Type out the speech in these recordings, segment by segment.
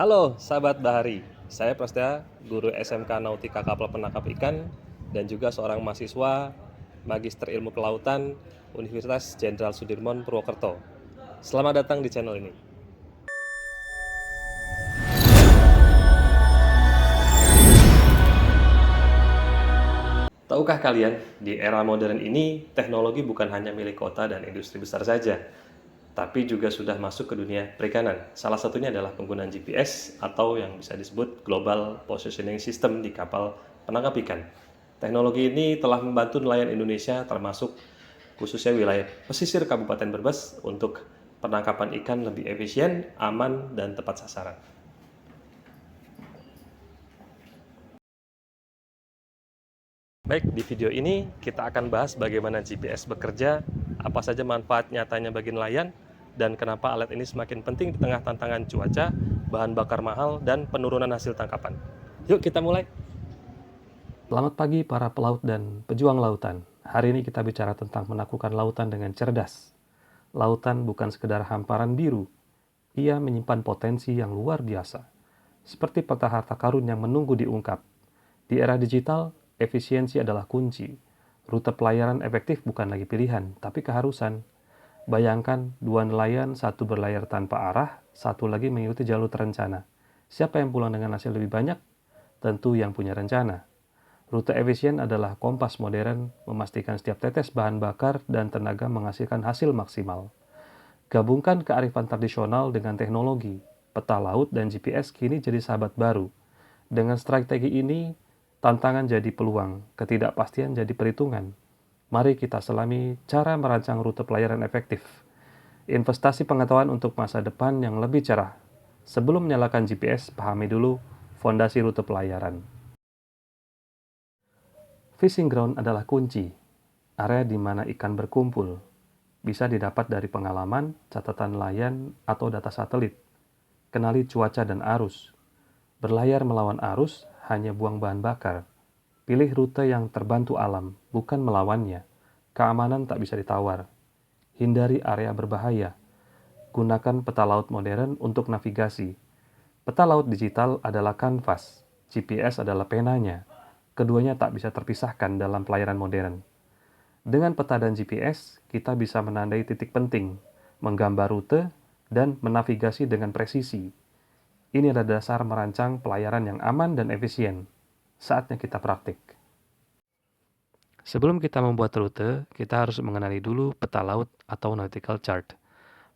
Halo sahabat Bahari, saya Prasetya, guru SMK Nautika Kapal Penangkap Ikan dan juga seorang mahasiswa Magister Ilmu Kelautan Universitas Jenderal Sudirman Purwokerto. Selamat datang di channel ini. Tahukah kalian, di era modern ini teknologi bukan hanya milik kota dan industri besar saja, tapi juga sudah masuk ke dunia perikanan. Salah satunya adalah penggunaan GPS atau yang bisa disebut Global Positioning System di kapal penangkap ikan. Teknologi ini telah membantu nelayan Indonesia termasuk khususnya wilayah pesisir Kabupaten Brebes untuk penangkapan ikan lebih efisien, aman, dan tepat sasaran. Baik, di video ini kita akan bahas bagaimana GPS bekerja, apa saja manfaat nyatanya bagi nelayan, dan kenapa alat ini semakin penting di tengah tantangan cuaca, bahan bakar mahal, dan penurunan hasil tangkapan. Yuk kita mulai. Selamat pagi para pelaut dan pejuang lautan. Hari ini kita bicara tentang menaklukkan lautan dengan cerdas. Lautan bukan sekedar hamparan biru. Ia menyimpan potensi yang luar biasa. Seperti peta harta karun yang menunggu diungkap. Di era digital, efisiensi adalah kunci. Rute pelayaran efektif bukan lagi pilihan, tapi keharusan. Bayangkan dua nelayan, satu berlayar tanpa arah, satu lagi mengikuti jalur terencana. Siapa yang pulang dengan hasil lebih banyak? Tentu yang punya rencana. Rute efisien adalah kompas modern, memastikan setiap tetes bahan bakar dan tenaga menghasilkan hasil maksimal. Gabungkan kearifan tradisional dengan teknologi, peta laut dan GPS kini jadi sahabat baru. Dengan strategi ini, tantangan jadi peluang, ketidakpastian jadi perhitungan. Mari kita selami cara merancang rute pelayaran efektif. Investasi pengetahuan untuk masa depan yang lebih cerah. Sebelum menyalakan GPS, pahami dulu fondasi rute pelayaran. Fishing ground adalah kunci, area di mana ikan berkumpul. Bisa didapat dari pengalaman, catatan nelayan, atau data satelit. Kenali cuaca dan arus. Berlayar melawan arus, hanya buang bahan bakar. Pilih rute yang terbantu alam, bukan melawannya. Keamanan tak bisa ditawar. Hindari area berbahaya. Gunakan peta laut modern untuk navigasi. Peta laut digital adalah kanvas, GPS adalah penanya. Keduanya tak bisa terpisahkan dalam pelayaran modern. Dengan peta dan GPS, kita bisa menandai titik penting, menggambar rute, dan menavigasi dengan presisi. Ini adalah dasar merancang pelayaran yang aman dan efisien. Saatnya kita praktik. Sebelum kita membuat rute, kita harus mengenali dulu peta laut atau nautical chart.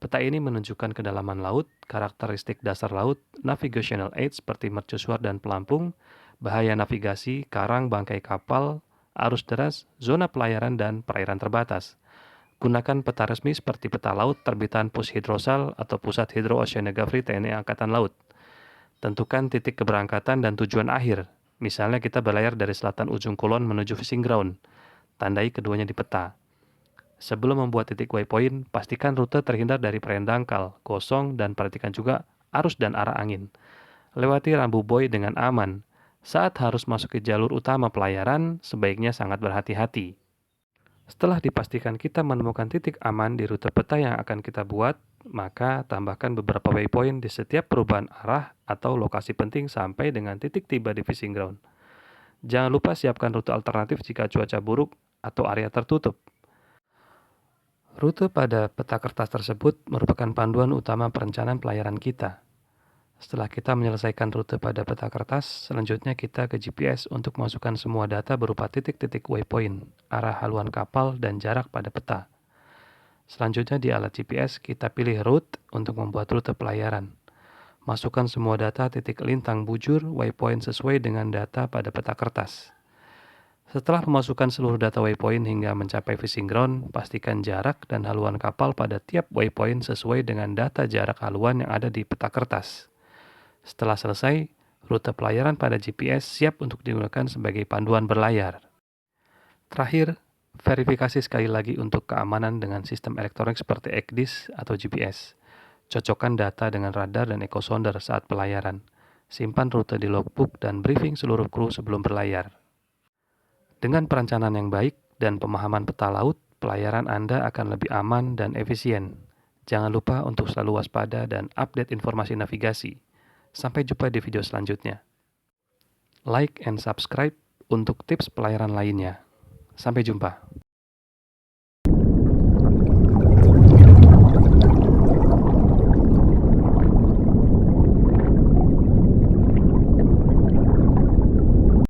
Peta ini menunjukkan kedalaman laut, karakteristik dasar laut, navigational aids seperti mercusuar dan pelampung, bahaya navigasi, karang, bangkai kapal, arus deras, zona pelayaran, dan perairan terbatas. Gunakan peta resmi seperti peta laut terbitan Pushydrosal atau Pusat Hidro-Oceanography TNI Angkatan Laut. Tentukan titik keberangkatan dan tujuan akhir. Misalnya kita berlayar dari selatan ujung kulon menuju fishing ground. Tandai keduanya di peta. Sebelum membuat titik waypoint, pastikan rute terhindar dari perairan dangkal, gosong, dan perhatikan juga arus dan arah angin. Lewati rambu buoy dengan aman. Saat harus masuk ke jalur utama pelayaran, sebaiknya sangat berhati-hati. Setelah dipastikan kita menemukan titik aman di rute peta yang akan kita buat, maka tambahkan beberapa waypoint di setiap perubahan arah atau lokasi penting sampai dengan titik tiba di fishing ground. Jangan lupa siapkan rute alternatif jika cuaca buruk atau area tertutup. Rute pada peta kertas tersebut merupakan panduan utama perencanaan pelayaran kita. Setelah kita menyelesaikan rute pada peta kertas, selanjutnya kita ke GPS untuk masukkan semua data berupa titik-titik waypoint, arah haluan kapal, dan jarak pada peta. Selanjutnya di alat GPS kita pilih route untuk membuat rute pelayaran. Masukkan semua data titik lintang bujur waypoint sesuai dengan data pada peta kertas. Setelah memasukkan seluruh data waypoint hingga mencapai fishing ground, pastikan jarak dan haluan kapal pada tiap waypoint sesuai dengan data jarak haluan yang ada di peta kertas. Setelah selesai, rute pelayaran pada GPS siap untuk digunakan sebagai panduan berlayar. Terakhir, verifikasi sekali lagi untuk keamanan dengan sistem elektronik seperti ECDIS atau GPS. Cocokkan data dengan radar dan echosonder saat pelayaran. Simpan rute di logbook dan briefing seluruh kru sebelum berlayar. Dengan perencanaan yang baik dan pemahaman peta laut, pelayaran Anda akan lebih aman dan efisien. Jangan lupa untuk selalu waspada dan update informasi navigasi. Sampai jumpa di video selanjutnya. Like and subscribe untuk tips pelayaran lainnya. Sampai jumpa.